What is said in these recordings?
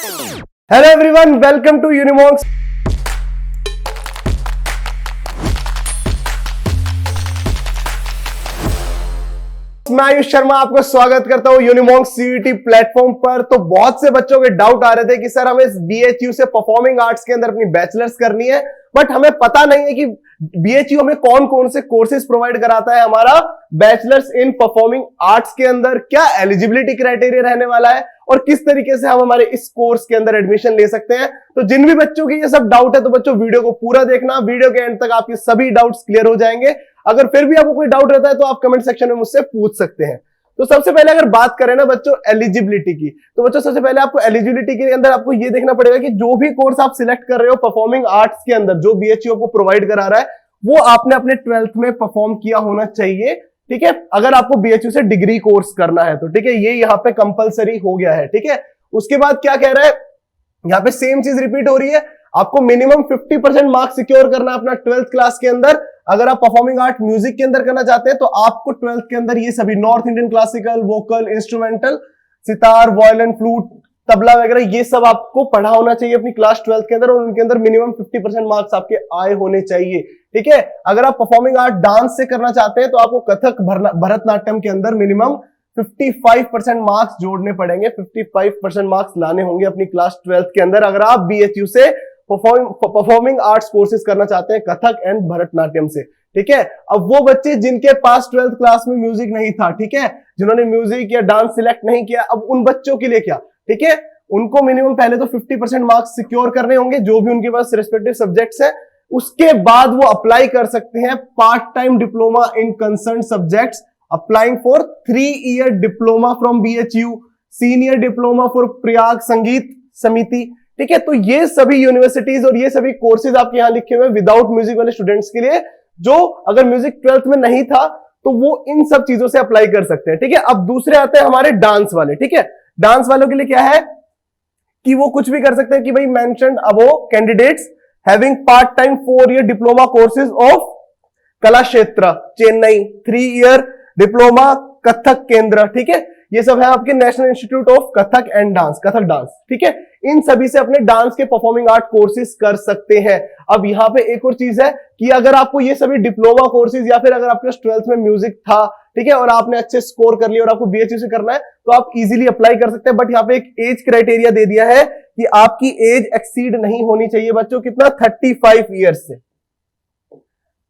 Hello everyone, welcome to Unimonks. मैं आयुष शर्मा आपको स्वागत करता हूं यूनिमॉन्क्स सीयूईटी प्लेटफॉर्म पर। तो बहुत से बच्चों के डाउट आ रहे थे कि सर हमें बीएचयू से परफॉर्मिंग आर्ट्स के अंदर अपनी बैचलर्स करनी है, बट हमें पता नहीं है कि बीएचयू हमें कौन कौन से कोर्सेज प्रोवाइड कराता है। हमारा बैचलर्स इन परफॉर्मिंग आर्ट्स के अंदर क्या एलिजिबिलिटी क्राइटेरिया रहने वाला है और किस तरीके से हम हमारे इस कोर्स के अंदर एडमिशन ले सकते हैं। तो जिन भी बच्चों की ये सब डाउट है तो बच्चों वीडियो को पूरा देखना, वीडियो के एंड तक आपके सभी डाउट्स क्लियर हो जाएंगे। अगर फिर भी आपको कोई डाउट रहता है तो आप कमेंट सेक्शन में मुझसे पूछ सकते हैं। तो सबसे पहले अगर बात करें ना बच्चों एलिजिबिलिटी की, तो बच्चों सबसे पहले आपको एलिजिबिलिटी के अंदर आपको ये देखना पड़ेगा कि जो भी कोर्स आप सिलेक्ट कर रहे हो परफॉर्मिंग आर्ट्स के अंदर, जो बीएचयू आपको प्रोवाइड करा रहा है, वो आपने अपने 12th में परफॉर्म किया होना चाहिए। ठीक है, अगर आपको बीएचयू से डिग्री कोर्स करना है तो ठीक है, ये यहाँ पे कंपलसरी हो गया है। ठीक है, उसके बाद क्या कह रहा है, यहाँ पे सेम चीज रिपीट हो रही है। आपको मिनिमम 50% मार्क्स सिक्योर करना है अपना 12th क्लास के अंदर। अगर आप परफॉर्मिंग आर्ट म्यूजिक के अंदर करना चाहते हैं तो आपको 12th के अंदर ये सभी north Indian classical, vocal, instrumental, sitar, violin, flute, tabla वगैरह ये सब आपको पढ़ा होना चाहिए अपनी क्लास 12th के अंदर, और उनके अंदर मिनिमम 50% मार्क्स आपके आए होने चाहिए। ठीक है, अगर आप परफॉर्मिंग आर्ट डांस से करना चाहते हैं तो आपको कथक, भरतनाट्यम के अंदर मिनिमम 55% मार्क्स जोड़ने पड़ेंगे। 55% मार्क्स लाने होंगे अपनी क्लास 12th के अंदर अगर आप बीएचयू से परफॉर्मिंग आर्ट्स कोर्सेज करना चाहते हैं कथक एंड भरतनाट्यम से। ठीक है, अब वो बच्चे जिनके पास 12th क्लास में म्यूजिक नहीं था, ठीक है, जिन्होंने म्यूजिक या डांस सिलेक्ट नहीं किया, अब उन बच्चों के लिए क्या, ठीक है, उनको मिनिमम पहले तो 50% मार्क्स सिक्योर करने होंगे जो भी उनके पास रिस्पेक्टिव सब्जेक्ट्स है। उसके बाद वो अप्लाई कर सकते हैं part time diploma in concern subjects, applying for 3-year diploma from BHU, senior diploma for Prayag संगीत समिति। ठीक है, तो ये सभी यूनिवर्सिटीज और ये सभी कोर्सेज आपके यहां लिखे हुए विदाउट म्यूजिक वाले स्टूडेंट्स के लिए, जो अगर म्यूजिक 12th में नहीं था तो वो इन सब चीजों से अप्लाई कर सकते हैं। ठीक है, अब दूसरे आते हैं हमारे डांस वाले। ठीक है, डांस वालों के लिए क्या है कि वो कुछ भी कर सकते हैं कि भाई mentioned above candidates having part time 4-year diploma courses of कला क्षेत्र चेन्नई, 3-year डिप्लोमा कथक केंद्र। ठीक है, ये सब है आपके national institute of Kathak and dance, Kathak dance. ठीक है, इन सभी से अपने डांस के परफॉर्मिंग आर्ट कोर्सेज कर सकते हैं। अब यहाँ पे एक और चीज है कि अगर आपको ये सभी डिप्लोमा कोर्सेज या फिर अगर आपके 12th में म्यूजिक था, ठीक है, और आपने अच्छे स्कोर कर लिया और आपको बीएचयू से करना है तो आप इजीली अप्लाई कर सकते हैं। बट यहाँ पे एक एज क्राइटेरिया दे दिया है कि आपकी एज एक्सीड नहीं होनी चाहिए बच्चों, कितना, 35 ईयर्स से।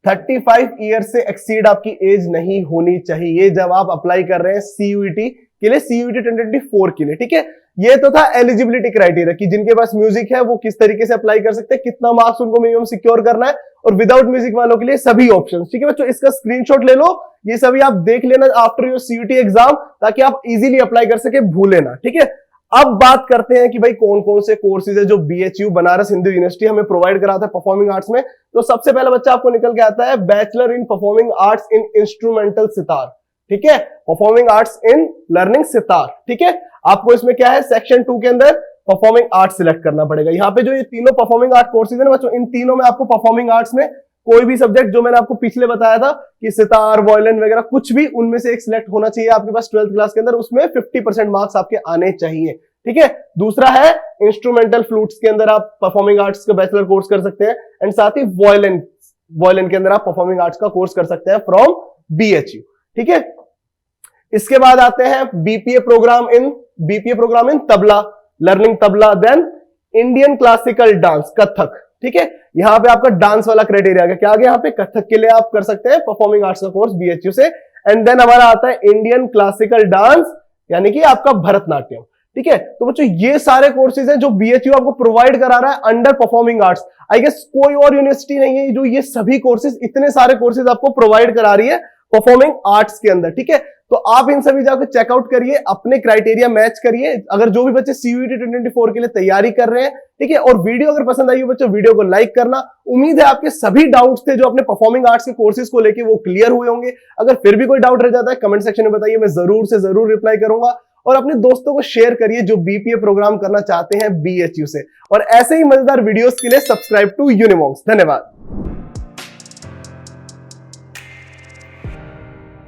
35 ईयर्स से एक्सीड आपकी एज नहीं होनी चाहिए जब आप अप्लाई कर रहे हैं सीयूईटी के लिए, सीयूईटी 2024 के लिए। ठीक है, ये तो था एलिजिबिलिटी क्राइटेरिया कि जिनके पास म्यूजिक है वो किस तरीके से अप्लाई कर सकते हैं, कितना मार्क्स उनको मिनिमम सिक्योर करना है, और विदाउट म्यूजिक वालों के लिए सभी ऑप्शंस। ठीक है बच्चों, इसका स्क्रीनशॉट ले लो, ये सभी आप देख लेना आफ्टर योर सीयूईटी एग्जाम, ताकि आप इजीली अप्लाई कर सके, भूले ना। ठीक है, अब बात करते हैं कि भाई कौन कौन से कोर्सेज है जो बीएचयू बनारस हिंदू यूनिवर्सिटी हमें प्रोवाइड कराता है परफॉर्मिंग आर्ट्स में। तो सबसे पहला बच्चा आपको निकल के आता है bachelor in performing arts in instrumental sitar. ठीक है, performing arts in learning sitar. ठीक है, आपको इसमें क्या है, सेक्शन 2 के अंदर परफॉर्मिंग आर्ट्स सिलेक्ट करना पड़ेगा। यहाँ पे जो ये तीनों परफॉर्मिंग आर्ट कोर्सेज है ना बच्चों, इन तीनों में आपको परफॉर्मिंग आर्ट्स में कोई भी सब्जेक्ट जो मैंने आपको पिछले बताया था कि सितार, वायलिन वगैरह, कुछ भी उनमें से एक सिलेक्ट होना चाहिए आपके पास 12th क्लास के अंदर, उसमें 50% मार्क्स आपके आने चाहिए। ठीक है, दूसरा है इंस्ट्रूमेंटल फ्लूट्स के अंदर आप परफॉर्मिंग आर्ट्स का बैचलर कोर्स कर सकते हैं, एंड साथ ही वायलिन के अंदर आप परफॉर्मिंग आर्ट्स का कोर्स कर सकते हैं फ्रॉम बीएचयू। ठीक है, इसके बाद आते हैं BPA programme in tabla, learning tabla, then Indian classical dance Kathak. ठीक है, यहां पे आपका डांस वाला क्राइटेरिया आ गया, क्या आ गया यहाँ पे, कथक के लिए आप कर सकते हैं परफॉर्मिंग आर्ट्स का कोर्स बीएचयू से। एंड देन हमारा आता है इंडियन क्लासिकल डांस, यानी कि आपका भरतनाट्यम। ठीक है, तो बच्चों ये सारे कोर्सेज हैं जो बीएचयू आपको प्रोवाइड करा रहा है under performing arts. I guess कोई और यूनिवर्सिटी नहीं है जो ये सभी कोर्सेज, इतने सारे कोर्सेज आपको प्रोवाइड करा रही है परफॉर्मिंग आर्ट्स के अंदर। ठीक है, तो आप इन सभी जाकर चेकआउट करिए, अपने क्राइटेरिया मैच करिए। अगर जो भी बच्चे सीयूईटी 2024 के लिए तैयारी कर रहे हैं, ठीक है, और वीडियो अगर पसंद आई हो बच्चों, वीडियो को लाइक करना। उम्मीद है आपके सभी डाउट्स थे जो अपने परफॉर्मिंग आर्ट्स के कोर्सेज को लेके वो क्लियर हुए होंगे। अगर फिर भी कोई डाउट रह जाता है कमेंट सेक्शन में बताइए, मैं जरूर से जरूर रिप्लाई करूंगा। और अपने दोस्तों को शेयर करिए जो बीपीए प्रोग्राम करना चाहते हैं बीएचयू से। और ऐसे ही मजेदार वीडियोस के लिए सब्सक्राइब टू यूनिमॉन्क्स। धन्यवाद।